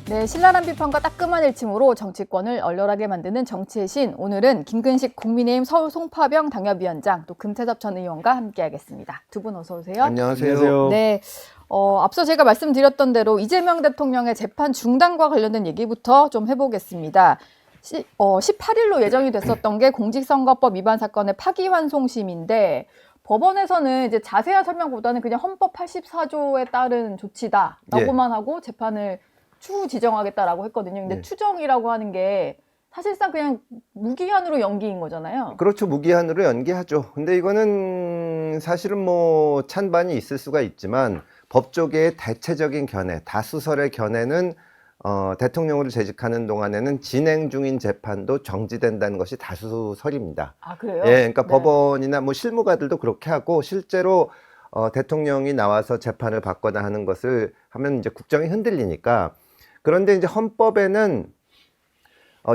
네, 신랄한 비판과 따끔한 일침으로 정치권을 얼얼하게 만드는 정치의 신. 오늘은 김근식 국민의힘 서울 송파병 당협위원장, 또 금태섭 전 의원과 함께하겠습니다. 두 분 어서 오세요. 안녕하세요. 네, 앞서 제가 말씀드렸던 대로 이재명 대통령의 재판 중단과 관련된 얘기부터 좀 해보겠습니다. 18일로 예정이 됐었던 게 공직선거법 위반 사건의 파기환송심인데 법원에서는 이제 자세한 설명보다는 그냥 헌법 84조에 따른 조치다라고만 하고 재판을 추후 지정하겠다라고 했거든요. 근데 추정이라고 하는 게 사실상 그냥 무기한으로 연기인 거잖아요. 그렇죠. 무기한으로 연기하죠. 근데 이거는 사실은 뭐 찬반이 있을 수가 있지만 법조계의 대체적인 견해, 다수설의 견해는 대통령으로 재직하는 동안에는 진행 중인 재판도 정지된다는 것이 다수설입니다. 아, 그래요? 예, 그러니까 네. 법원이나 뭐 실무가들도 그렇게 하고 실제로 대통령이 나와서 재판을 받거나 하는 것을 하면 이제 국정이 흔들리니까. 그런데 이제 헌법에는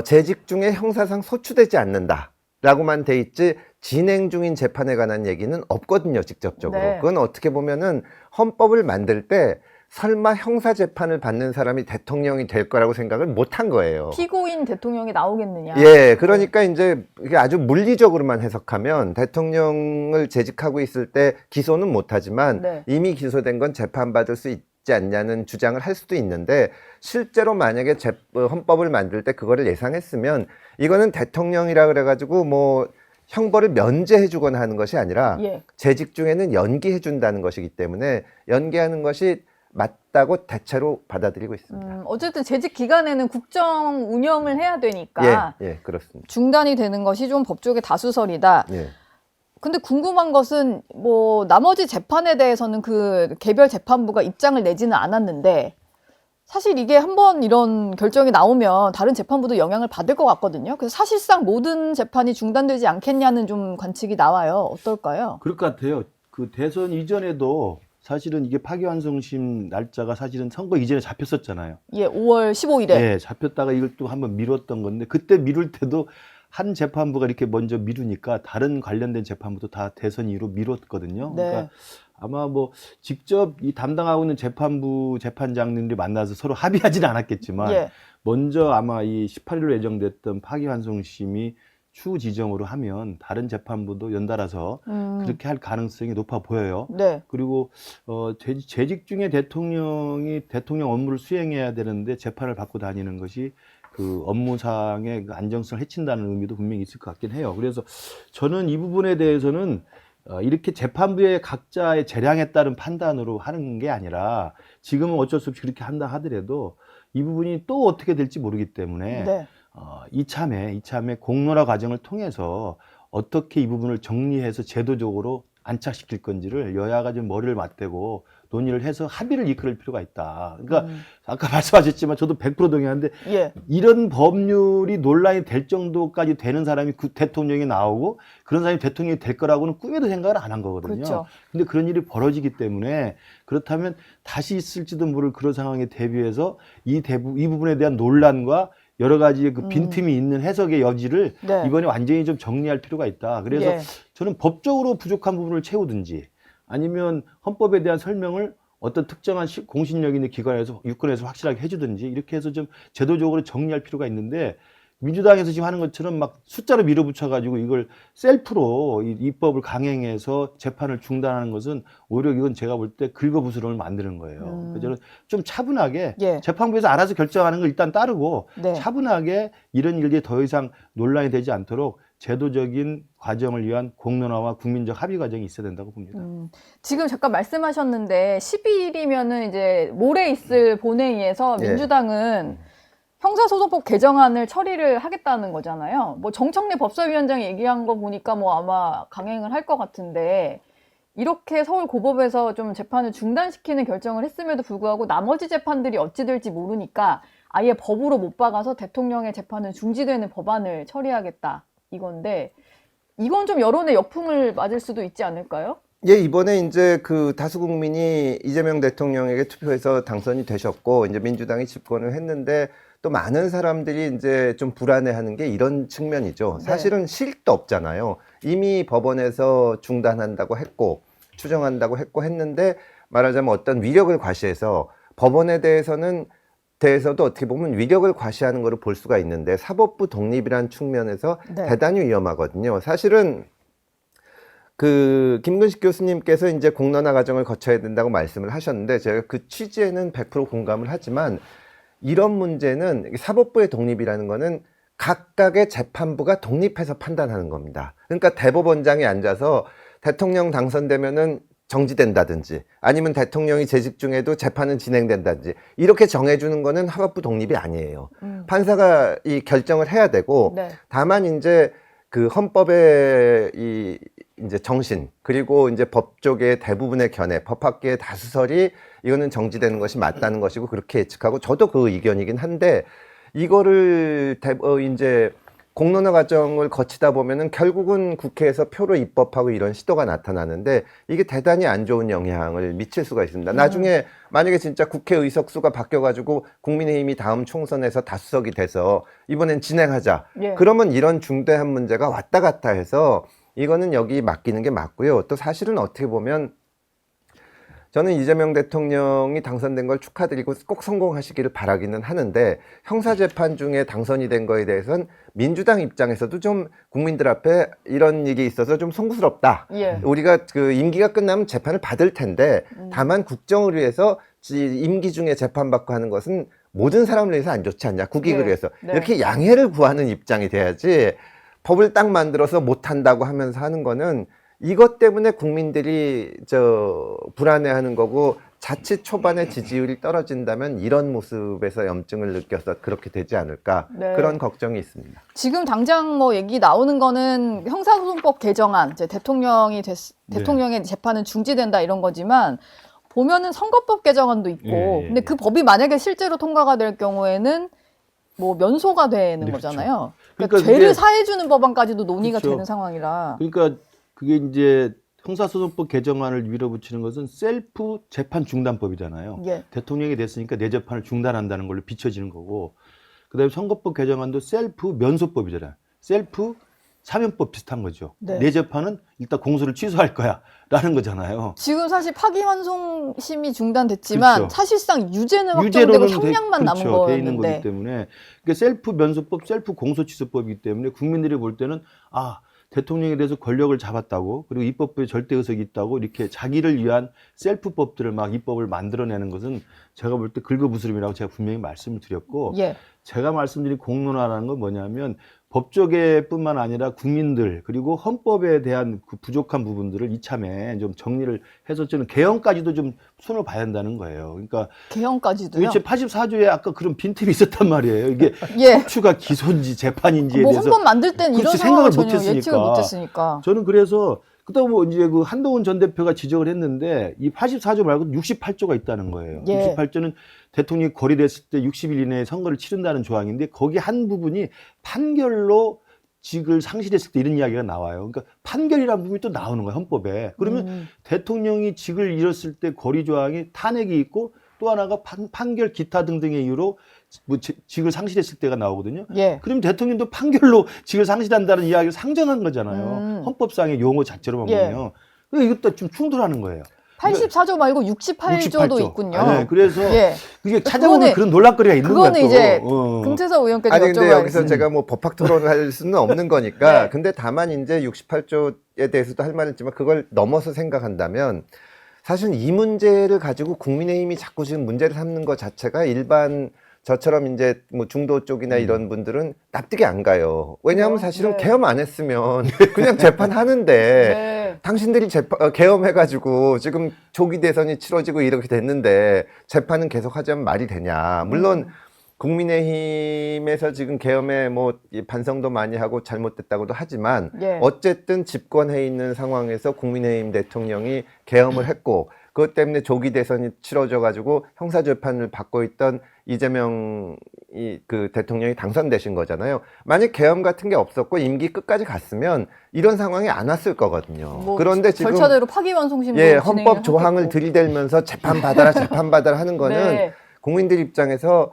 재직 중에 형사상 소추되지 않는다라고만 돼 있지 진행 중인 재판에 관한 얘기는 없거든요, 직접적으로. 네. 그건 어떻게 보면은 헌법을 만들 때 설마 형사 재판을 받는 사람이 대통령이 될 거라고 생각을 못 한 거예요. 피고인 대통령이 나오겠느냐. 예, 그러니까 이제 이게 아주 물리적으로만 해석하면 대통령을 재직하고 있을 때 기소는 못 하지만 네. 이미 기소된 건 재판받을 수 있지 않냐는 주장을 할 수도 있는데 실제로 만약에 헌법을 만들 때 그거를 예상했으면 이거는 대통령이라 그래가지고 뭐 형벌을 면제해 주거나 하는 것이 아니라 재직 중에는 연기해 준다는 것이기 때문에 연기하는 것이 맞다고 대체로 받아들이고 있습니다. 어쨌든 재직 기간에는 국정 운영을 해야 되니까 예, 그렇습니다. 중단이 되는 것이 좀 법조계 다수설이다. 예. 근데 궁금한 것은 뭐 나머지 재판에 대해서는 그 개별 재판부가 입장을 내지는 않았는데 사실 이게 한번 이런 결정이 나오면 다른 재판부도 영향을 받을 것 같거든요. 그래서 사실상 모든 재판이 중단되지 않겠냐는 좀 관측이 나와요. 어떨까요? 그럴 것 같아요. 그 대선 이전에도 사실은 이게 파기환송심 날짜가 사실은 선거 이전에 잡혔었잖아요. 예, 5월 15일에. 네, 잡혔다가 이걸 또 한번 미뤘던 건데 그때 미룰 때도 한 재판부가 이렇게 먼저 미루니까 다른 관련된 재판부도 다 대선 이후로 미뤘거든요. 네. 그러니까 아마 뭐 직접 이 담당하고 있는 재판부 재판장님들이 만나서 서로 합의하지는 않았겠지만 먼저 아마 이 18일로 예정됐던 파기환송심이 추후 지정으로 하면 다른 재판부도 연달아서 그렇게 할 가능성이 높아 보여요. 네. 그리고 재직 중에 대통령이 대통령 업무를 수행해야 되는데 재판을 받고 다니는 것이 그 업무상의 안정성을 해친다는 의미도 분명히 있을 것 같긴 해요. 그래서 저는 이 부분에 대해서는 이렇게 재판부의 각자의 재량에 따른 판단으로 하는 게 아니라 지금은 어쩔 수 없이 그렇게 한다 하더라도 이 부분이 또 어떻게 될지 모르기 때문에 이참에 공론화 과정을 통해서 어떻게 이 부분을 정리해서 제도적으로 안착시킬 건지를 여야가 좀 머리를 맞대고 논의를 해서 합의를 이끌 필요가 있다. 그러니까 아까 말씀하셨지만 저도 100% 동의하는데 이런 법률이 논란이 될 정도까지 되는 사람이 그 대통령이 나오고 그런 사람이 대통령이 될 거라고는 꿈에도 생각을 안 한 거거든요. 그렇죠. 근데 그런 일이 벌어지기 때문에 그렇다면 다시 있을지도 모를 그런 상황에 대비해서 이 부분에 대한 논란과 여러 가지 그 빈틈이 있는 해석의 여지를 이번에 완전히 좀 정리할 필요가 있다. 그래서 저는 법적으로 부족한 부분을 채우든지 아니면 헌법에 대한 설명을 어떤 특정한 공신력 있는 기관에서 유권에서 확실하게 해주든지 이렇게 해서 좀 제도적으로 정리할 필요가 있는데 민주당에서 지금 하는 것처럼 막 숫자로 밀어붙여가지고 이걸 셀프로 입법을 강행해서 재판을 중단하는 것은 오히려 이건 제가 볼 때 긁어부스럼을 만드는 거예요. 그래서 저는 좀 차분하게 재판부에서 알아서 결정하는 걸 일단 따르고 차분하게 이런 일들이 더 이상 논란이 되지 않도록 제도적인 과정을 위한 공론화와 국민적 합의 과정이 있어야 된다고 봅니다. 지금 잠깐 말씀하셨는데 12일이면은 이제 모레 있을 본회의에서 민주당은 형사소송법 개정안을 처리를 하겠다는 거잖아요. 뭐 정청래 법사위원장이 얘기한 거 보니까 뭐 아마 강행을 할 것 같은데 이렇게 서울 고법에서 좀 재판을 중단시키는 결정을 했음에도 불구하고 나머지 재판들이 어찌 될지 모르니까 아예 법으로 못 박아서 대통령의 재판은 중지되는 법안을 처리하겠다 이건데 이건 좀 여론의 역풍을 맞을 수도 있지 않을까요? 예, 이번에 이제 그 다수 국민이 이재명 대통령에게 투표해서 당선이 되셨고 이제 민주당이 집권을 했는데 또 많은 사람들이 이제 좀 불안해하는 게 이런 측면이죠. 사실은 실도 없잖아요. 이미 법원에서 중단한다고 했고 추정한다고 했고 했는데 말하자면 어떤 위력을 과시해서 법원에 대해서는 대해서도 어떻게 보면 위력을 과시하는 것을 볼 수가 있는데 사법부 독립이라는 측면에서 네. 대단히 위험하거든요. 사실은 그 김근식 교수님께서 이제 공론화 과정을 거쳐야 된다고 말씀을 하셨는데 제가 그 취지에는 100% 공감을 하지만 이런 문제는 사법부의 독립이라는 거는 각각의 재판부가 독립해서 판단하는 겁니다. 그러니까 대법원장이 앉아서 대통령 당선되면은 정지된다든지 아니면 대통령이 재직 중에도 재판은 진행된다든지 이렇게 정해주는 거는 사법부 독립이 아니에요. 판사가 이 결정을 해야 되고 네. 다만 이제 그 헌법의 이 이제 정신 그리고 이제 법 쪽의 대부분의 견해, 법학계의 다수설이 이거는 정지되는 것이 맞다는 것이고 그렇게 예측하고 저도 그 의견이긴 한데 이거를 이제 공론화 과정을 거치다 보면은 결국은 국회에서 표로 입법하고 이런 시도가 나타나는데 이게 대단히 안 좋은 영향을 미칠 수가 있습니다. 나중에 만약에 진짜 국회 의석수가 바뀌어가지고 국민의힘이 다음 총선에서 다수석이 돼서 이번엔 진행하자. 예. 그러면 이런 중대한 문제가 왔다 갔다 해서 이거는 여기 맡기는 게 맞고요. 또 사실은 어떻게 보면 저는 이재명 대통령이 당선된 걸 축하드리고 꼭 성공하시기를 바라기는 하는데 형사재판 중에 당선이 된 거에 대해서는 민주당 입장에서도 좀 국민들 앞에 이런 일이 있어서 좀 송구스럽다. 예. 우리가 그 임기가 끝나면 재판을 받을 텐데 다만 국정을 위해서 임기 중에 재판받고 하는 것은 모든 사람을 위해서 안 좋지 않냐. 국익을 네. 위해서. 네. 이렇게 양해를 구하는 입장이 돼야지 법을 딱 만들어서 못한다고 하면서 하는 거는 이것 때문에 국민들이 불안해하는 거고 자칫 초반에 지지율이 떨어진다면 이런 모습에서 염증을 느껴서 그렇게 되지 않을까 네. 그런 걱정이 있습니다. 지금 당장 뭐 얘기 나오는 거는 형사소송법 개정안, 이제 대통령의 재판은 중지된다 이런 거지만 보면은 선거법 개정안도 있고, 예. 근데 그 법이 만약에 실제로 통과가 될 경우에는 뭐 면소가 되는 네, 거잖아요. 그러니까 그러니까 죄를 그게- 사해주는 법안까지도 논의가 그렇죠. 되는 상황이라. 그러니까 그게 이제 형사소송법 개정안을 밀어붙이는 것은 셀프 재판 중단법이잖아요. 예. 대통령이 됐으니까 내 재판을 중단한다는 걸로 비춰지는 거고, 그다음에 선거법 개정안도 셀프 면소법이잖아요. 셀프 사면법 비슷한 거죠. 네. 내 재판은 일단 공소를 취소할 거야라는 거잖아요. 지금 사실 파기환송심이 중단됐지만 그렇죠. 사실상 유죄는 확정되고 형량만 남은 그렇죠. 돼 있는 거기 거였는데. 때문에 그러니까 셀프 면소법, 셀프 공소취소법이기 때문에 국민들이 볼 때는 아 대통령에 대해서 권력을 잡았다고 그리고 입법부에 절대 의석이 있다고 이렇게 자기를 위한 셀프법들을 막 입법을 만들어내는 것은 제가 볼 때 긁어부스럼이라고 제가 분명히 말씀을 드렸고 예. 제가 말씀드린 공론화라는 건 뭐냐면 법조계뿐만 아니라 국민들 그리고 헌법에 대한 그 부족한 부분들을 이참에 좀 정리를 해서 저는 개헌까지도 좀 손을 봐야 한다는 거예요. 그러니까 개헌까지도요. 도대체 84조에 아까 그런 빈틈이 있었단 말이에요. 이게 예. 혁추가 기소인지 재판인지에 뭐 대해서 헌법 만들 땐 이런 그렇지, 상황을 생각을 전혀 못했으니까. 예측을 못했으니까. 저는 그래서 그다음 뭐 이제 그 한동훈 전 대표가 지적을 했는데 이 84조 말고 68조가 있다는 거예요. 예. 68조는 대통령이 거리됐을 때 60일 이내에 선거를 치른다는 조항인데 거기 한 부분이 판결로 직을 상실했을 때 이런 이야기가 나와요. 그러니까 판결이라는 부분이 또 나오는 거예요, 헌법에. 그러면 대통령이 직을 잃었을 때 거리 조항이 탄핵이 있고 또 하나가 판결 기타 등등의 이유로 뭐 직을 상실했을 때가 나오거든요. 예. 그럼 대통령도 판결로 직을 상실한다는 이야기를 상정한 거잖아요. 헌법상의 용어 자체로만 예. 보면. 그러니까 이것도 좀 충돌하는 거예요. 84조 말고 68조도 있군요. 네, 그래서 예. 그게 찾아보면 그거는- 그런 논란거리가 있는 거야. 그거는 또. 이제 금태섭 의원께서 아니 근데 여기서 여쭤봐야겠습니다. 제가 뭐 법학 토론을 할 수는 없는 거니까 네. 근데 다만 이제 68조에 대해서도 할 말은 있지만 그걸 넘어서 생각한다면 사실 이 문제를 가지고 국민의힘이 자꾸 지금 문제를 삼는 것 자체가 일반 저처럼 이제 뭐 중도 쪽이나 이런 분들은 납득이 안 가요. 왜냐하면 사실은 네. 개엄 안 했으면 그냥 재판하는데 네. 당신들이 개엄해가지고 지금 조기 대선이 치러지고 이렇게 됐는데 재판은 계속 하자면 말이 되냐. 물론 국민의힘에서 지금 계엄에 뭐 반성도 많이 하고 잘못됐다고도 하지만 예. 어쨌든 집권해 있는 상황에서 국민의힘 대통령이 계엄을 했고 그것 때문에 조기 대선이 치러져 가지고 형사 재판을 받고 있던 이재명 그 대통령이 당선되신 거잖아요. 만약 계엄 같은 게 없었고 임기 끝까지 갔으면 이런 상황이 안 왔을 거거든요. 뭐 그런데 지금 절차대로 파기환송심도 예, 진행을 헌법 조항을 하겠고. 들이대면서 재판 받아라 하는 거는 네. 국민들 입장에서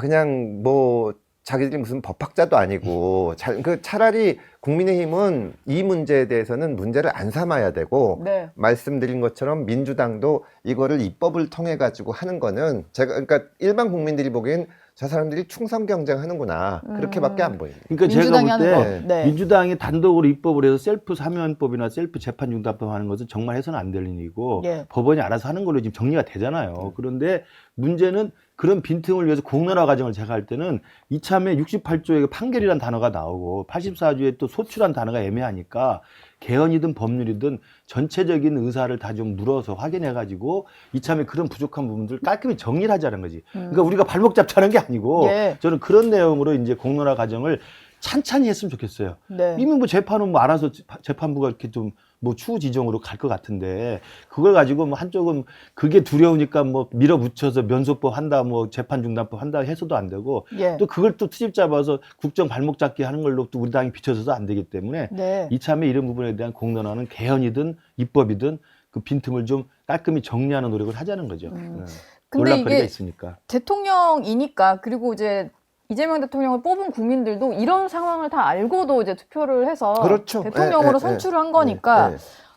그냥 뭐 자기들이 무슨 법학자도 아니고 차라리 국민의힘은 이 문제에 대해서는 문제를 안 삼아야 되고 네. 말씀드린 것처럼 민주당도 이거를 입법을 통해 가지고 하는 거는 제가 그러니까 일반 국민들이 보기엔 저 사람들이 충성 경쟁하는구나 그렇게밖에 안 보입니다. 그러니까 제가 민주당이 볼 하는 때 거. 네. 민주당이 단독으로 입법을 해서 셀프 사면법이나 셀프 재판 중단법 하는 것은 정말 해서는 안 될 일이고 예. 법원이 알아서 하는 걸로 지금 정리가 되잖아요. 그런데 문제는 그런 빈틈을 위해서 공론화 과정을 제가 할 때는 이참에 68조의 판결이란 단어가 나오고 84조에 또 소추란 단어가 애매하니까 개헌이든 법률이든 전체적인 의사를 다 좀 물어서 확인해가지고 이참에 그런 부족한 부분들 깔끔히 정리를 하자는 거지. 그러니까 우리가 발목 잡자는 게 아니고 예. 저는 그런 내용으로 이제 공론화 과정을 찬찬히 했으면 좋겠어요. 네. 이미 뭐 재판은 뭐 알아서 재판부가 이렇게 좀 뭐 추후 지정으로 갈 것 같은데 그걸 가지고 뭐 한쪽은 그게 두려우니까 뭐 밀어붙여서 면소법 한다 뭐 재판 중단법 한다 해서도 안 되고 예. 또 그걸 또 트집 잡아서 국정 발목 잡기 하는 걸로 또 우리 당이 비춰서도 안 되기 때문에 네. 이참에 이런 부분에 대한 공론화는 개헌이든 입법이든 그 빈틈을 좀 깔끔히 정리하는 노력을 하자는 거죠. 근데 논란거리가 이게 있으니까. 대통령이니까 그리고 이제 이재명 대통령을 뽑은 국민들도 이런 상황을 다 알고도 이제 투표를 해서 그렇죠. 대통령으로 선출을 한 거니까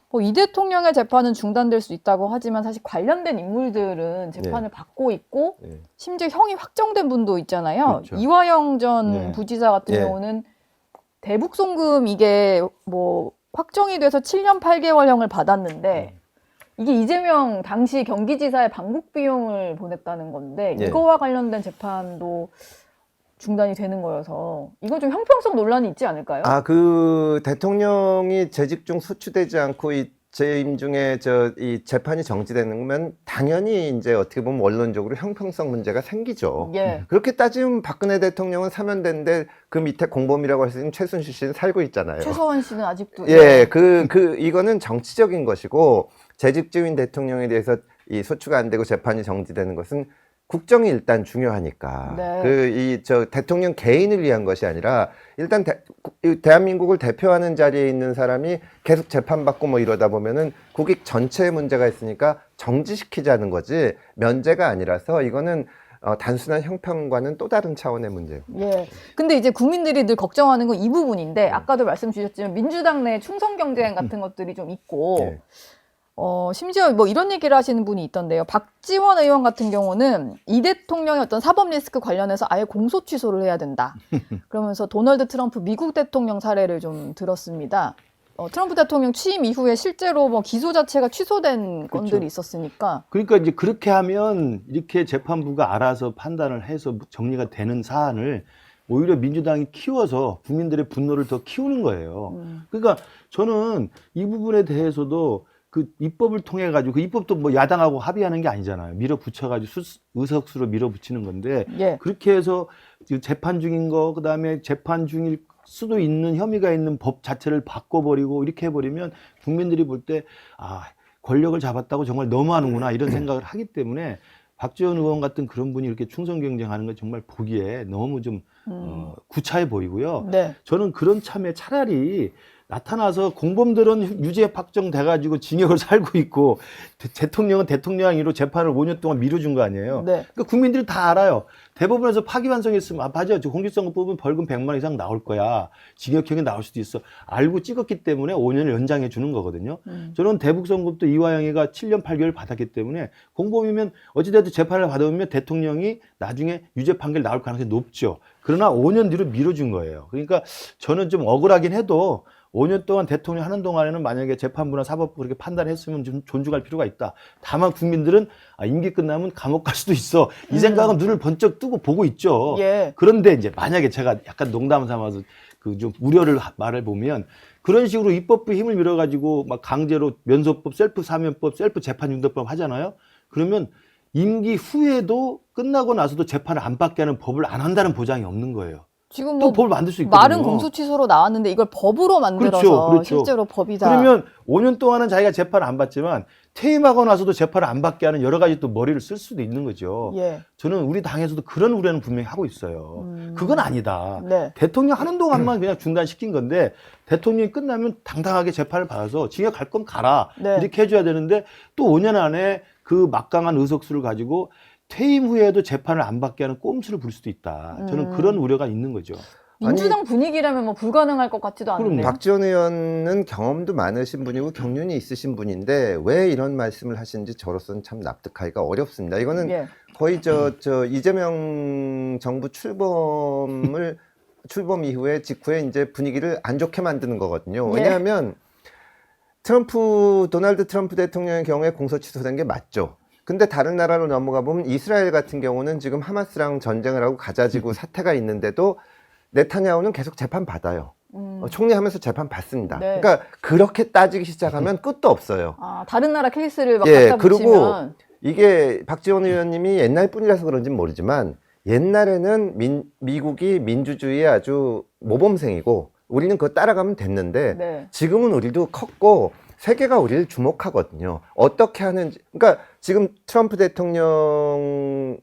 뭐 이 대통령의 재판은 중단될 수 있다고 하지만 사실 관련된 인물들은 재판을 받고 있고 심지어 형이 확정된 분도 있잖아요. 그렇죠. 이화영 전 부지사 같은 경우는 대북 송금 이게 뭐 확정이 돼서 7년 8개월형을 받았는데 이게 이재명 당시 경기지사의 방북 비용을 보냈다는 건데 이거와 관련된 재판도 중단이 되는 거여서 이거 좀 형평성 논란이 있지 않을까요? 그 대통령이 재직 중 소추되지 않고 이 재임 중에 이 재판이 정지되는 거면 당연히 이제 어떻게 보면 원론적으로 형평성 문제가 생기죠. 예. 그렇게 따지면 박근혜 대통령은 사면됐는데 그 밑에 공범이라고 할 수 있는 최순실 씨는 살고 있잖아요. 최서원 씨는 아직도 이거는 정치적인 것이고 재직 중인 대통령에 대해서 이 소추가 안 되고 재판이 정지되는 것은 국정이 일단 중요하니까 대통령 개인을 위한 것이 아니라 일단 대한민국을 대표하는 자리에 있는 사람이 계속 재판받고 뭐 이러다 보면은 국익 전체에 문제가 있으니까 정지시키자는 거지 면제가 아니라서 이거는 단순한 형평과는 또 다른 차원의 문제예요. 예. 근데 이제 국민들이 늘 걱정하는 건 이 부분인데 아까도 말씀 주셨지만 민주당 내 충성 경쟁 같은 것들이 좀 있고 심지어 뭐 이런 얘기를 하시는 분이 있던데요. 박지원 의원 같은 경우는 이 대통령의 어떤 사법 리스크 관련해서 아예 공소 취소를 해야 된다. 그러면서 도널드 트럼프 미국 대통령 사례를 좀 들었습니다. 트럼프 대통령 취임 이후에 실제로 뭐 기소 자체가 취소된 건들이 있었으니까. 그러니까 이제 그렇게 하면 이렇게 재판부가 알아서 판단을 해서 정리가 되는 사안을 오히려 민주당이 키워서 국민들의 분노를 더 키우는 거예요. 그러니까 저는 이 부분에 대해서도 그 입법을 통해 가지고 그 입법도 뭐 야당하고 합의하는 게 아니잖아요. 밀어붙여 가지고 의석수로 밀어붙이는 건데 그렇게 해서 재판 중인 거 그다음에 재판 중일 수도 있는 혐의가 있는 법 자체를 바꿔버리고 이렇게 해버리면 국민들이 볼 때 권력을 잡았다고 정말 너무하는구나 이런 생각을 하기 때문에 박지원 의원 같은 그런 분이 이렇게 충성 경쟁하는 건 정말 보기에 너무 좀 구차해 보이고요. 저는 그런 참에 차라리 나타나서 공범들은 유죄 확정돼가지고 징역을 살고 있고 대통령은 대통령으로 재판을 5년 동안 미뤄준 거 아니에요. 그러니까 국민들이 다 알아요. 대법원에서 파기환송했으면 맞아. 공직선거 뽑으면 벌금 100만 원 이상 나올 거야. 징역형이 나올 수도 있어. 알고 찍었기 때문에 5년을 연장해 주는 거거든요. 저는 대북선거도 이화영이가 7년 8개월 받았기 때문에 공범이면 어찌됐든 재판을 받아보면 대통령이 나중에 유죄 판결 나올 가능성이 높죠. 그러나 5년 뒤로 미뤄준 거예요. 그러니까 저는 좀 억울하긴 해도 5년 동안 대통령 하는 동안에는 만약에 재판부나 사법부 그렇게 판단했으면 좀 존중할 필요가 있다. 다만 국민들은 임기 끝나면 감옥 갈 수도 있어. 이 생각은 눈을 번쩍 뜨고 보고 있죠. 그런데 이제 만약에 제가 약간 농담 삼아서 그 좀 우려를 말을 보면 그런 식으로 입법부 힘을 밀어가지고 막 강제로 면소법, 셀프 사면법, 셀프 재판 중단법 하잖아요. 그러면 임기 후에도 끝나고 나서도 재판을 안 받게 하는 법을 안 한다는 보장이 없는 거예요. 지금 또 법을 만들 수 있거든요. 말은 공소 취소로 나왔는데 이걸 법으로 만들어서 실제로 법이다. 그러면 5년 동안은 자기가 재판을 안 받지만 퇴임하고 나서도 재판을 안 받게 하는 여러 가지 또 머리를 쓸 수도 있는 거죠. 저는 우리 당에서도 그런 우려는 분명히 하고 있어요. 그건 아니다. 대통령 하는 동안만 그냥 중단시킨 건데 대통령이 끝나면 당당하게 재판을 받아서 징역 갈 건 가라. 이렇게 해줘야 되는데 또 5년 안에 그 막강한 의석수를 가지고 퇴임 후에도 재판을 안 받게 하는 꼼수를 부릴 수도 있다. 저는 그런 우려가 있는 거죠. 민주당 분위기라면 뭐 불가능할 것 같지도 그럼 않은데. 박지원 의원은 경험도 많으신 분이고 경륜이 있으신 분인데 왜 이런 말씀을 하시는지 저로서는 참 납득하기가 어렵습니다. 이거는 예. 거의 저 이재명 정부 출범 이후에 직후에 이제 분위기를 안 좋게 만드는 거거든요. 예. 왜냐하면 도널드 트럼프 대통령의 경우에 공소 취소된 게 맞죠. 근데 다른 나라로 넘어가 보면 이스라엘 같은 경우는 지금 하마스랑 전쟁을 하고 가자지구 사태가 있는데도 네타냐후는 계속 재판 받아요. 총리하면서 재판 받습니다. 네. 그러니까 그렇게 따지기 시작하면 끝도 없어요. 아, 다른 나라 케이스를 막 예, 갖다 그리고 붙이면 이게 박지원 의원님이 옛날 뿐이라서 그런지는 모르지만 옛날에는 미국이 민주주의의 아주 모범생이고 우리는 그거 따라가면 됐는데 네. 지금은 우리도 컸고 세계가 우리를 주목하거든요. 어떻게 하는지. 그러니까 지금 트럼프 대통령이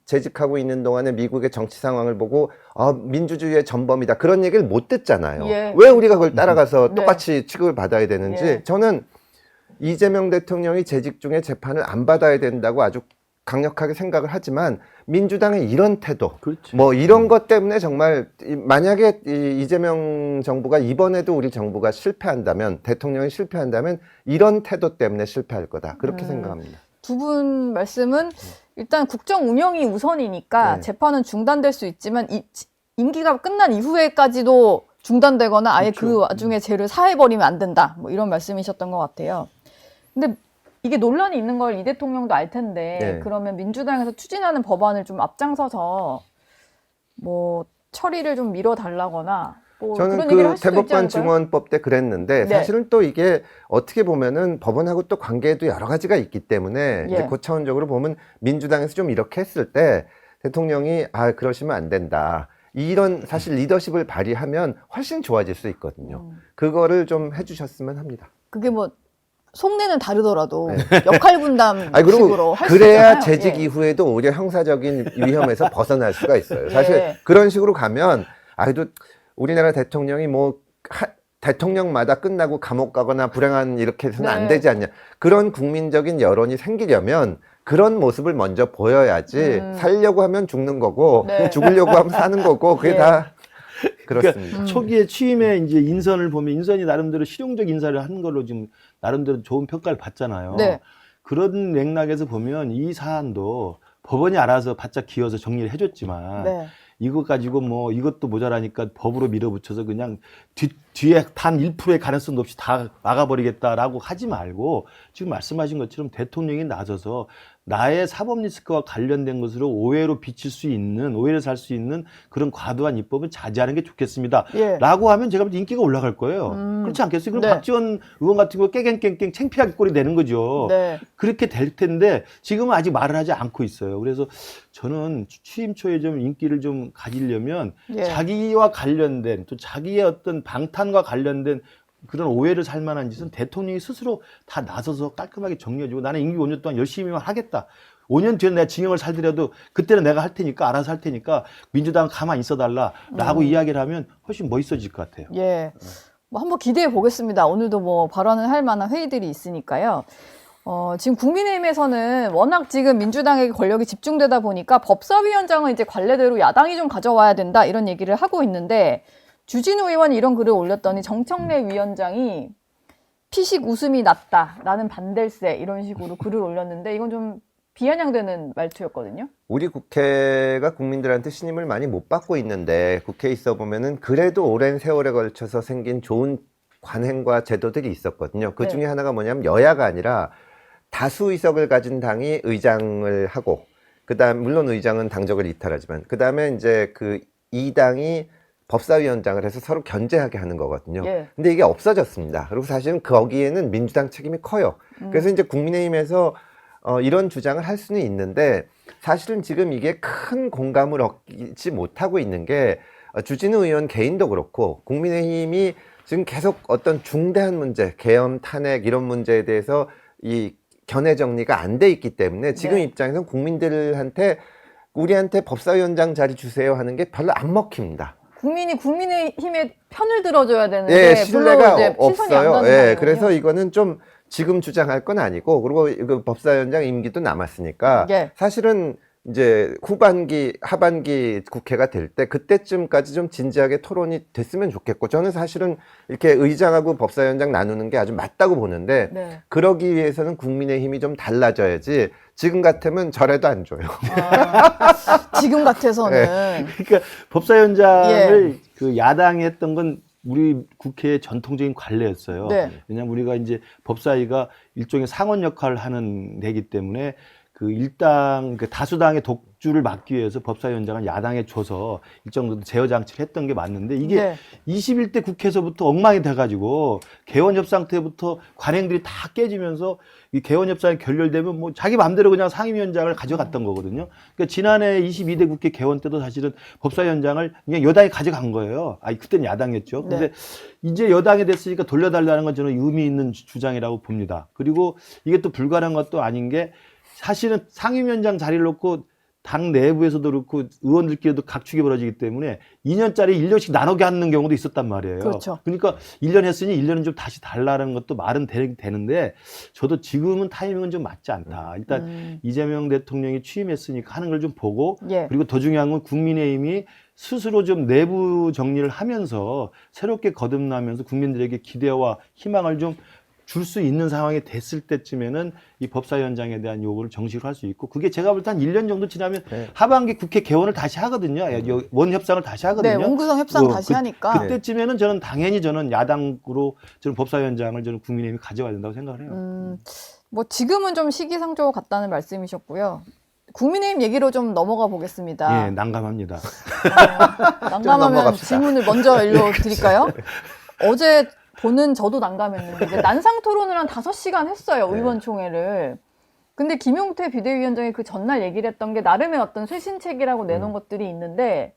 재직하고 있는 동안에 미국의 정치 상황을 보고 민주주의의 전범이다. 그런 얘기를 못 듣잖아요. 예. 왜 우리가 그걸 따라가서 네. 똑같이 취급을 받아야 되는지. 예. 저는 이재명 대통령이 재직 중에 재판을 안 받아야 된다고 아주 강력하게 생각을 하지만 민주당의 이런 태도, 그렇죠. 뭐 이런 것 때문에 정말 만약에 이재명 정부가 이번에도 우리 정부가 실패한다면, 대통령이 실패한다면 이런 태도 때문에 실패할 거다. 그렇게 생각합니다. 두 분 말씀은 일단 국정 운영이 우선이니까 네. 재판은 중단될 수 있지만 임기가 끝난 이후에까지도 중단되거나 아예 그렇죠. 그 와중에 죄를 사해버리면 안 된다. 뭐 이런 말씀이셨던 것 같아요. 근데 이게 논란이 있는 걸 이 대통령도 알 텐데 네. 그러면 민주당에서 추진하는 법안을 좀 앞장서서 뭐 처리를 좀 미뤄달라거나 뭐 저는 그런 얘기를 할 그 수도 있지 대법관 않을까요? 증언법 때 그랬는데 네. 사실은 또 이게 어떻게 보면은 법원하고 또 관계도 여러 가지가 있기 때문에 예. 이제 고차원적으로 보면 민주당에서 좀 이렇게 했을 때 대통령이 그러시면 안 된다. 이런 사실 리더십을 발휘하면 훨씬 좋아질 수 있거든요. 그거를 좀 해주셨으면 합니다. 그게 뭐 속내는 다르더라도 네. 역할 분담 그리고 식으로 할 수 그래야 있잖아요. 재직 예. 이후에도 오히려 형사적인 위험에서 벗어날 수가 있어요. 사실 예. 그런 식으로 가면 아이도 우리나라 대통령이 뭐 대통령마다 끝나고 감옥 가거나 불행한 이렇게 해서는 네. 안 되지 않냐. 그런 국민적인 여론이 생기려면 그런 모습을 먼저 보여야지 살려고 하면 죽는 거고 네. 죽으려고 하면 사는 거고 그게 예. 다 그렇습니다. 그러니까 초기에 취임에 이제 인선을 보면 인선이 나름대로 실용적 인사를 한 걸로 지금 나름대로 좋은 평가를 받잖아요. 네. 그런 맥락에서 보면 이 사안도 법원이 알아서 바짝 기어서 정리를 해줬지만 네. 이것 가지고 뭐 이것도 모자라니까 법으로 밀어붙여서 그냥 뒤에 단 1%의 가능성도 없이 다 막아버리겠다라고 하지 말고 지금 말씀하신 것처럼 대통령이 나서서 나의 사법 리스크와 관련된 것으로 오해로 비칠 수 있는, 오해를 살 수 있는 그런 과도한 입법은 자제하는 게 좋겠습니다. 예. 라고 하면 제가 볼 때 인기가 올라갈 거예요. 그렇지 않겠어요? 그럼 네. 박지원 의원 같은 거 깨갱깽깽 창피하게 꼴이 되는 거죠. 네. 그렇게 될 텐데 지금은 아직 말을 하지 않고 있어요. 그래서 저는 취임 초에 좀 인기를 좀 가지려면 예. 자기와 관련된 또 자기의 어떤 방탄과 관련된 그런 오해를 살 만한 짓은 대통령이 스스로 다 나서서 깔끔하게 정리해주고 나는 임기 5년 동안 열심히만 하겠다. 5년 뒤에 내가 징역을 살더라도 그때는 내가 할 테니까 알아서 할 테니까 민주당 가만히 있어달라라고 이야기를 하면 훨씬 멋있어질 것 같아요. 예. 뭐 한번 기대해 보겠습니다. 오늘도 뭐 발언을 할 만한 회의들이 있으니까요. 지금 국민의힘에서는 워낙 지금 민주당에게 권력이 집중되다 보니까 법사위원장은 이제 관례대로 야당이 좀 가져와야 된다 이런 얘기를 하고 있는데 주진우 의원이 이런 글을 올렸더니 정청래 위원장이 피식 웃음이 났다. 나는 반댈세 이런 식으로 글을 올렸는데 이건 좀 비아냥되는 말투였거든요. 우리 국회가 국민들한테 신임을 많이 못 받고 있는데 국회에 있어 보면은 그래도 오랜 세월에 걸쳐서 생긴 좋은 관행과 제도들이 있었거든요. 그 중에 하나가 뭐냐면 여야가 아니라 다수 의석을 가진 당이 의장을 하고 그다음 물론 의장은 당적을 이탈하지만 그다음에 이제 그 이 당이 법사위원장을 해서 서로 견제하게 하는 거거든요. 예. 근데 이게 없어졌습니다. 그리고 사실은 거기에는 민주당 책임이 커요. 그래서 이제 국민의힘에서 이런 주장을 할 수는 있는데 사실은 지금 이게 큰 공감을 얻지 못하고 있는 게 주진우 의원 개인도 그렇고 국민의힘이 지금 계속 어떤 중대한 문제, 계엄, 탄핵 이런 문제에 대해서 이 견해 정리가 안 돼 있기 때문에 지금 네. 입장에서는 국민들한테 우리한테 법사위원장 자리 주세요 하는 게 별로 안 먹힙니다. 국민이 국민의힘의 편을 들어줘야 되는데 예, 신뢰가 별로 이제 친선이 안 없어요. 가는 예, 상황이군요. 그래서 이거는 좀 지금 주장할 건 아니고, 그리고 그 법사위원장 임기도 남았으니까 예. 사실은 이제 하반기 국회가 될 때 그때쯤까지 좀 진지하게 토론이 됐으면 좋겠고, 저는 사실은 이렇게 의장하고 법사위원장 나누는 게 아주 맞다고 보는데 네. 그러기 위해서는 국민의힘이 좀 달라져야지 지금 같으면 절에도 안 줘요. 지금 같아서는 그러니까 법사위원장을 그 야당이 했던 건 우리 국회의 전통적인 관례였어요. 네. 왜냐하면 우리가 이제 법사위가 일종의 상원 역할을 하는 데기 때문에 그 일당 그 다수당의 독주를 막기 위해서 법사위원장을 야당에 줘서 일정 정도 제어 장치를 했던 게 맞는데 이게 21대 국회에서부터 엉망이 돼가지고 개원 협상 때부터 관행들이 다 깨지면서 이 개원 협상이 결렬되면 뭐 자기 마음대로 그냥 상임위원장을 가져갔던 거거든요. 그러니까 지난해 22대 국회 개원 때도 사실은 법사위원장을 그냥 여당이 가져간 거예요. 아니 그때는 야당이었죠. 근데 이제 여당이 됐으니까 돌려달라는 건 저는 의미 있는 주장이라고 봅니다. 그리고 이게 또 불가능한 것도 아닌 게 사실은 상임위원장 자리를 놓고 당 내부에서도 그렇고 의원들끼리도 각축이 벌어지기 때문에 2년짜리 1년씩 나누게 하는 경우도 있었단 말이에요. 그렇죠. 그러니까 1년 했으니 1년은 좀 다시 달라는 것도 말은 되는데 저도 지금은 타이밍은 좀 맞지 않다. 일단 이재명 대통령이 취임했으니까 하는 걸 좀 보고 그리고 더 중요한 건 국민의힘이 스스로 좀 내부 정리를 하면서 새롭게 거듭나면서 국민들에게 기대와 희망을 좀 줄 수 있는 상황이 됐을 때쯤에는 이 법사위원장에 대한 요구를 정식으로 할 수 있고 그게 제가 볼 때 한 1년 정도 지나면 하반기 국회 개원을 다시 하거든요. 원 협상을 다시 하거든요. 네, 원구성 협상 다시 하니까. 그때쯤에는 저는 당연히 야당으로 저는 법사위원장을 저는 국민의힘이 가져와야 된다고 생각을 해요. 뭐 지금은 좀 시기상조 같다는 말씀이셨고요. 국민의힘 얘기로 좀 넘어가 보겠습니다. 예, 난감합니다. 난감하면 질문을 먼저 일로 드릴까요? 어제 보는 저도 난감했는데 난상 토론을 한 5시간 했어요. 의원총회를. 근데 김용태 비대위원장이 그 전날 얘기를 했던 게 나름의 어떤 쇄신책이라고 내놓은 것들이 있는데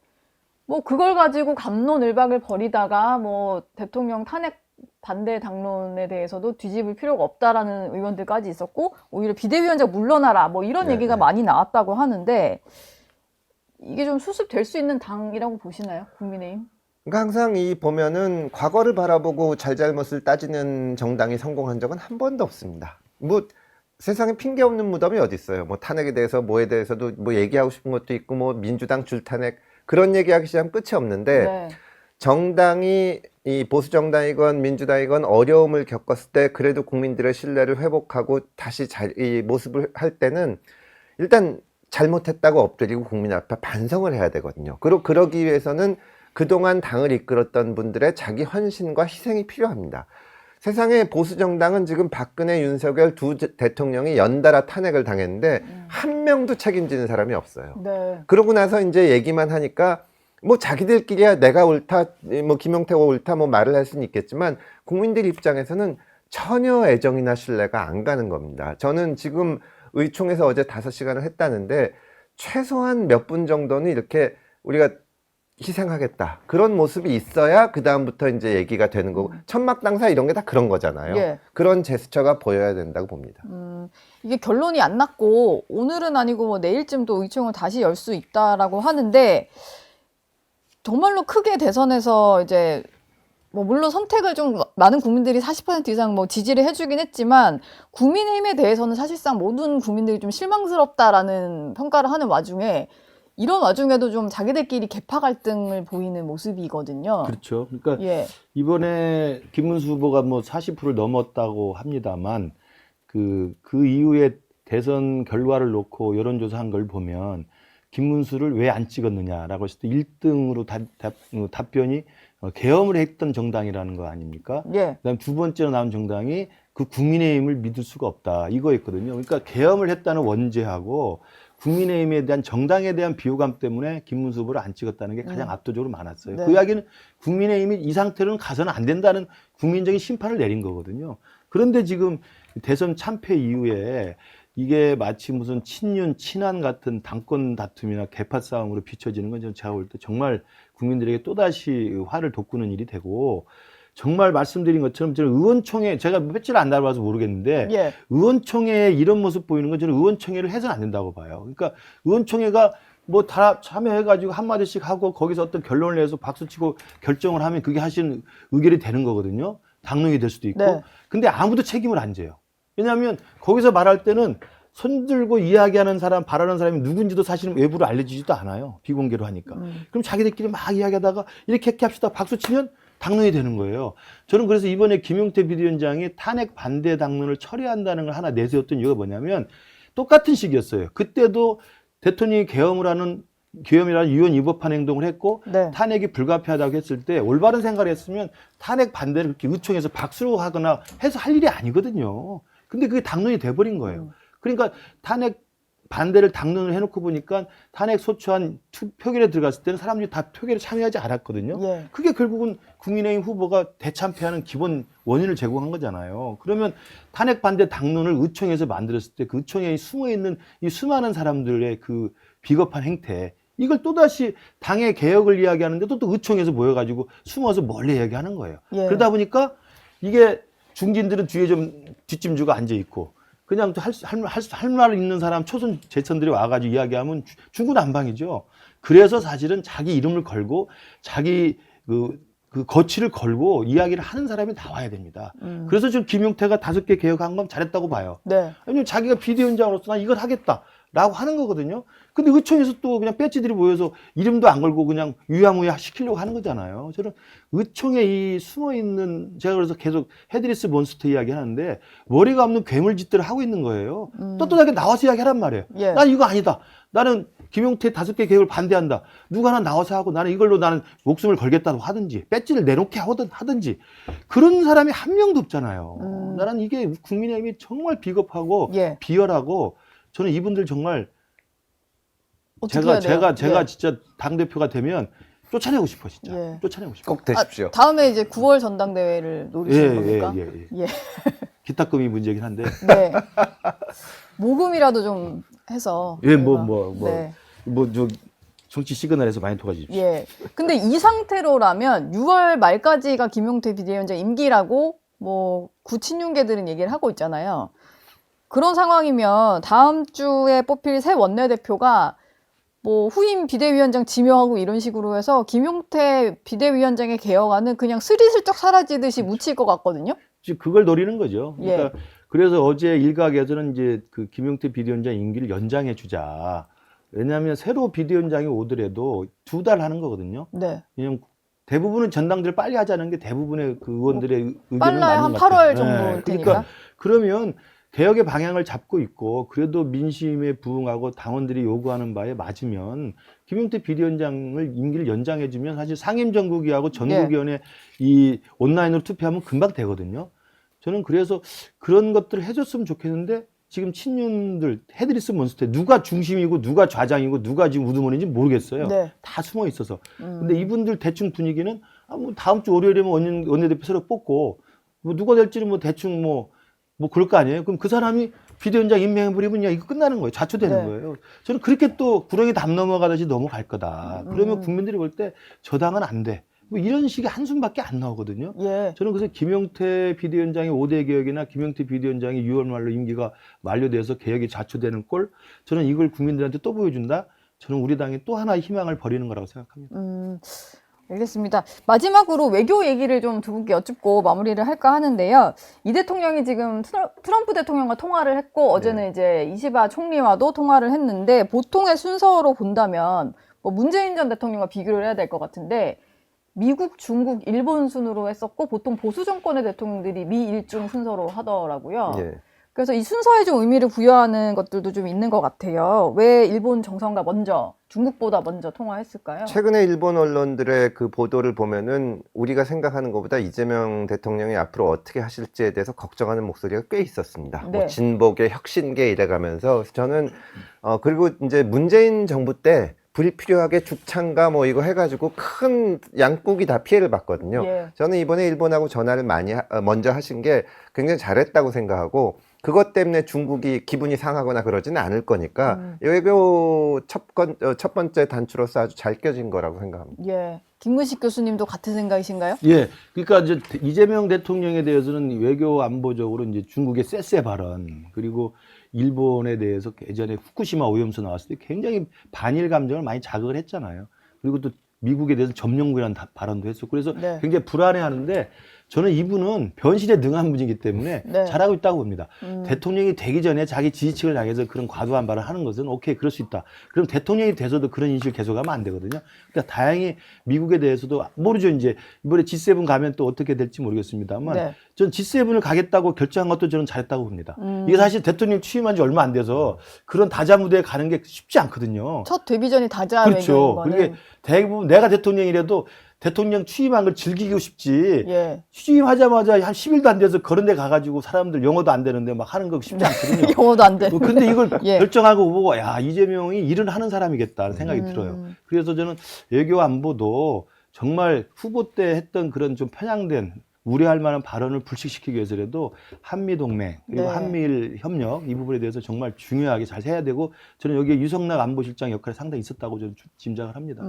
뭐 그걸 가지고 갑론을박을 벌이다가 뭐 대통령 탄핵 반대 당론에 대해서도 뒤집을 필요가 없다라는 의원들까지 있었고 오히려 비대위원장 물러나라 뭐 이런 얘기가 많이 나왔다고 하는데 이게 좀 수습될 수 있는 당이라고 보시나요? 국민의힘? 그러니까 항상 보면은 과거를 바라보고 잘잘못을 따지는 정당이 성공한 적은 한 번도 없습니다. 뭐 세상에 핑계 없는 무덤이 어디 있어요. 뭐 탄핵에 대해서 뭐에 대해서도 뭐 얘기하고 싶은 것도 있고 뭐 민주당 줄탄핵 그런 얘기하기 시작하면 끝이 없는데 정당이 이 보수 정당이건 민주당이건 어려움을 겪었을 때 그래도 국민들의 신뢰를 회복하고 다시 이 모습을 할 때는 일단 잘못했다고 엎드리고 국민 앞에 반성을 해야 되거든요. 그리고 그러기 위해서는 그동안 당을 이끌었던 분들의 자기 헌신과 희생이 필요합니다. 세상의 보수 정당은 지금 박근혜, 윤석열 두 대통령이 연달아 탄핵을 당했는데 한 명도 책임지는 사람이 없어요. 그러고 나서 이제 얘기만 하니까 뭐 자기들끼리야 내가 옳다, 뭐 김용태가 옳다 뭐 말을 할 수는 있겠지만 국민들 입장에서는 전혀 애정이나 신뢰가 안 가는 겁니다. 저는 지금 의총에서 어제 5시간을 했다는데 최소한 몇 분 정도는 이렇게 우리가 희생하겠다. 그런 모습이 있어야 그다음부터 이제 얘기가 되는 거고, 천막당사 이런 게 다 그런 거잖아요. 그런 제스처가 보여야 된다고 봅니다. 이게 결론이 안 났고, 오늘은 아니고 뭐 내일쯤도 의총을 다시 열 수 있다라고 하는데, 정말로 크게 대선에서 이제, 뭐 물론 선택을 좀 많은 국민들이 40% 이상 뭐 지지를 해주긴 했지만, 국민의힘에 대해서는 사실상 모든 국민들이 좀 실망스럽다라는 평가를 하는 와중에, 이런 와중에도 좀 자기들끼리 계파 갈등을 보이는 모습이거든요. 그렇죠. 그러니까 이번에 김문수 후보가 뭐 40%를 넘었다고 합니다만 그 이후에 대선 결과를 놓고 여론조사한 걸 보면 김문수를 왜 안 찍었느냐라고 했을 때 1등으로 답변이 계엄을 했던 정당이라는 거 아닙니까? 그다음 두 번째로 나온 정당이 그 국민의힘을 믿을 수가 없다 이거였거든요. 그러니까 계엄을 했다는 원죄하고 국민의힘에 대한 정당에 대한 비호감 때문에 김문수 후보를 안 찍었다는 게 가장 압도적으로 많았어요. 그 이야기는 국민의힘이 이 상태로는 가서는 안 된다는 국민적인 심판을 내린 거거든요. 그런데 지금 대선 참패 이후에 이게 마치 무슨 친윤, 친한 같은 당권 다툼이나 개파 싸움으로 비춰지는 건 제가 볼 때 정말 국민들에게 또다시 화를 돋구는 일이 되고 정말 말씀드린 것처럼 저는 의원총회 제가 며칠 안 나와서 모르겠는데 의원총회에 이런 모습 보이는 건 저는 의원총회를 해서는 안 된다고 봐요. 그러니까 의원총회가 뭐 다 참여해가지고 한마디씩 하고 거기서 어떤 결론을 내서 박수치고 결정을 하면 그게 하신 의결이 되는 거거든요. 당론이 될 수도 있고. 네. 근데 아무도 책임을 안 져요. 왜냐하면 거기서 말할 때는 손들고 이야기하는 사람, 바라는 사람이 누군지도 사실은 외부로 알려지지도 않아요. 비공개로 하니까. 그럼 자기들끼리 막 이야기하다가 이렇게 합시다. 박수 치면 당론이 되는 거예요. 저는 그래서 이번에 김용태 비대위원장이 탄핵 반대 당론을 처리한다는 걸 하나 내세웠던 이유가 뭐냐면 똑같은 시기였어요. 그때도 대통령이 계엄이라는 유엔 위법한 행동을 했고 네. 탄핵이 불가피하다고 했을 때 올바른 생각을 했으면 탄핵 반대를 그렇게 의총에서 박수로 하거나 해서 할 일이 아니거든요. 근데 그게 당론이 돼버린 거예요. 그러니까 탄핵 반대를 당론을 해놓고 보니까 탄핵 소추안 표결에 들어갔을 때는 사람들이 다 표결에 참여하지 않았거든요. 예. 그게 결국은 국민의힘 후보가 대참패하는 기본 원인을 제공한 거잖아요. 그러면 탄핵 반대 당론을 의총에서 만들었을 때 그 의총에 숨어 있는 이 수많은 사람들의 그 비겁한 행태, 이걸 또다시 당의 개혁을 이야기하는데도 또 의총에서 모여가지고 숨어서 멀리 이야기하는 거예요. 예. 그러다 보니까 이게 중진들은 뒤에 좀 뒷짐주가 앉아 있고 그냥 할 말 있는 사람 초선 재선들이 와가지고 이야기하면 중구난방이죠. 그래서 사실은 자기 이름을 걸고 자기 그 거취를 걸고 이야기를 하는 사람이 나와야 됩니다. 그래서 지금 김용태가 5개 개혁한 건 잘했다고 봐요. 네. 왜냐면 자기가 비대위원장으로서 나 이걸 하겠다라고 하는 거거든요. 근데 의총에서 또 그냥 배지들이 모여서 이름도 안 걸고 그냥 유야무야 시키려고 하는 거잖아요. 저는 의총에 이 숨어 있는, 제가 그래서 계속 헤드리스 몬스터 이야기 하는데 머리가 없는 괴물짓들을 하고 있는 거예요. 떳떳하게 나와서 이야기하란 말이에요. 예. 난 이거 아니다. 나는 김용태 5개 개혁을 반대한다. 누가 하나 나와서 하고 나는 이걸로 나는 목숨을 걸겠다고 하든지 배지를 내놓게 하든지 그런 사람이 한 명도 없잖아요. 나는 이게 국민의힘이 정말 비겁하고 예. 비열하고 저는 이분들 정말 어떻게 해야 돼요? 제가 예. 진짜 당대표가 되면 쫓아내고 싶어 진짜. 예. 쫓아내고 싶어. 꼭 되십시오. 다음에 이제 9월 전당대회를 노리시는 겁니까? 예. 예. 기타금이 문제긴 한데. 네. 모금이라도 좀 해서. 예, 네. 저 정치 시그널에서 많이 도와주십시오. 예. 근데 이 상태로라면 6월 말까지가 김용태 비대위원장 임기라고 뭐 구친윤계들은 얘기를 하고 있잖아요. 그런 상황이면 다음 주에 뽑힐 새 원내대표가 뭐 후임 비대위원장 지명하고 이런 식으로 해서 김용태 비대위원장의 개혁안은 그냥 스리슬쩍 사라지듯이 묻힐 것 같거든요. 지금 그걸 노리는 거죠. 그러니까 예. 그래서 어제 일각에서는 이제 그 김용태 비대위원장 임기를 연장해 주자. 왜냐하면 새로 비대위원장이 오더라도 2달 하는 거거든요. 네. 왜냐면 대부분은 전당대를 빨리 하자는 게 대부분의 그 의원들의 의견은 빨라야 한 맞는 것 8월 같아요. 정도일 테니까. 그러니까 그러면 개혁의 방향을 잡고 있고 그래도 민심에 부응하고 당원들이 요구하는 바에 맞으면 김용태 비대위원장을 임기를 연장해주면 사실 상임정국위하고 전국위원회 이 온라인으로 투표하면 금방 되거든요. 저는 그래서 그런 것들을 해줬으면 좋겠는데 지금 친윤들 헤드리스 몬스터에 누가 중심이고 누가 좌장이고 누가 지금 우두머리인지 모르겠어요. 네. 다 숨어 있어서. 근데 이분들 대충 분위기는 뭐 다음 주 월요일이면 원내대표 새로 뽑고 뭐 누가 될지는 뭐 대충 뭐 그럴 거 아니에요. 그럼 그 사람이 비대위원장 임명해버리면 이거 끝나는 거예요. 좌초되는 네. 거예요. 저는 그렇게 또 구렁이 담 넘어가듯이 넘어갈 거다. 그러면 국민들이 볼 때 저 당은 안 돼. 뭐 이런 식의 한숨밖에 안 나오거든요. 예. 저는 그래서 김용태 비대위원장의 5대 개혁이나 김용태 비대위원장이 6월 말로 임기가 만료돼서 개혁이 좌초되는 꼴, 저는 이걸 국민들한테 또 보여준다. 저는 우리 당이 또 하나의 희망을 버리는 거라고 생각합니다. 알겠습니다. 마지막으로 외교 얘기를 좀 두 분께 여쭙고 마무리를 할까 하는데요. 이 대통령이 지금 트럼프 대통령과 통화를 했고 어제는 이제 이시바 총리와도 통화를 했는데 보통의 순서로 본다면 뭐 문재인 전 대통령과 비교를 해야 될 것 같은데 미국, 중국, 일본 순으로 했었고 보통 보수 정권의 대통령들이 미일중 순서로 하더라고요. 예. 그래서 이 순서에 좀 의미를 부여하는 것들도 좀 있는 것 같아요. 왜 일본 정상과 먼저, 중국보다 먼저 통화했을까요? 최근에 일본 언론들의 그 보도를 보면은 우리가 생각하는 것보다 이재명 대통령이 앞으로 어떻게 하실지에 대해서 걱정하는 목소리가 꽤 있었습니다. 네. 뭐 진보계, 혁신계 이래가면서 저는 그리고 이제 문재인 정부 때 불필요하게 죽창가 뭐 이거 해가지고 큰 양국이 다 피해를 봤거든요. 예. 저는 이번에 일본하고 전화를 먼저 하신 게 굉장히 잘했다고 생각하고 그것 때문에 중국이 기분이 상하거나 그러지는 않을 거니까 외교 첫 번째 단추로서 아주 잘 껴진 거라고 생각합니다. 예. 김문식 교수님도 같은 생각이신가요? 예. 그러니까 이제 이재명 대통령에 대해서는 외교 안보적으로 이제 중국의 쎄쎄 발언 그리고 일본에 대해서 예전에 후쿠시마 오염수 나왔을 때 굉장히 반일 감정을 많이 자극을 했잖아요. 그리고 또 미국에 대해서 점령구라는 발언도 했었고 그래서 네. 굉장히 불안해하는데 저는 이분은 변실에 능한 분이기 때문에 네. 잘하고 있다고 봅니다. 대통령이 되기 전에 자기 지지층을 향해서 그런 과도한 발언을 하는 것은 오케이, 그럴 수 있다. 그럼 대통령이 돼서도 그런 인식을 계속하면 안 되거든요. 그러니까 다행히 미국에 대해서도 모르죠. 이제 이번에 G7 가면 또 어떻게 될지 모르겠습니다만 네. 전 G7을 가겠다고 결정한 것도 저는 잘했다고 봅니다. 이게 사실 대통령 취임한 지 얼마 안 돼서 그런 다자무대에 가는 게 쉽지 않거든요. 첫 데뷔전이 다자 그렇죠. 외교인 거는 그게 대부분 내가 대통령이라도 대통령 취임한 걸 즐기고 싶지. 예. 취임하자마자 한 10일도 안 돼서 그런 데 가가지고 사람들 영어도 안 되는데 막 하는 거 쉽지 않거든요. 영어도 안 돼. 근데 이걸 예. 결정하고 보고, 야, 이재명이 일을 하는 사람이겠다는 생각이 들어요. 그래서 저는 외교 안보도 정말 후보 때 했던 그런 좀 편향된 우려할 만한 발언을 불식시키기 위해서라도 한미동맹 그리고 네. 한미일 협력 이 부분에 대해서 정말 중요하게 잘 해야 되고 저는 여기에 유성락 안보실장 역할이 상당히 있었다고 저는 짐작을 합니다.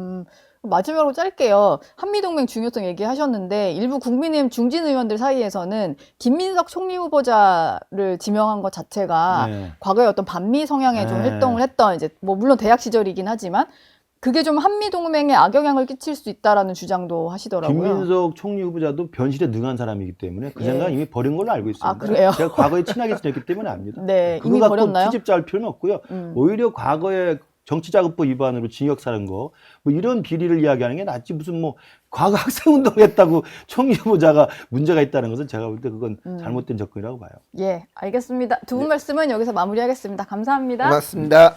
마지막으로 짧게요. 한미동맹 중요성 얘기하셨는데 일부 국민의힘 중진 의원들 사이에서는 김민석 총리 후보자를 지명한 것 자체가 네. 과거에 어떤 반미 성향의 좀 네. 활동을 했던 이제 뭐 물론 대학 시절이긴 하지만 그게 좀 한미동맹에 악영향을 끼칠 수 있다라는 주장도 하시더라고요. 김민석 총리 후보자도 변실에 능한 사람이기 때문에 그 예. 생각 이미 버린 걸로 알고 있습니다. 아, 그래요? 제가 과거에 친하게 지냈기 때문에 압니다. 네, 그거 이미 갖고 버렸나요? 트집 짤 필요는 없고요. 오히려 과거에 정치자금법 위반으로 징역 사는 거, 뭐 이런 비리를 이야기하는 게 낫지 무슨 뭐 과거 학생운동을 했다고 총리 후보자가 문제가 있다는 것은 제가 볼 때 그건 잘못된 접근이라고 봐요. 예, 알겠습니다. 두 분 말씀은 여기서 마무리하겠습니다. 감사합니다. 고맙습니다.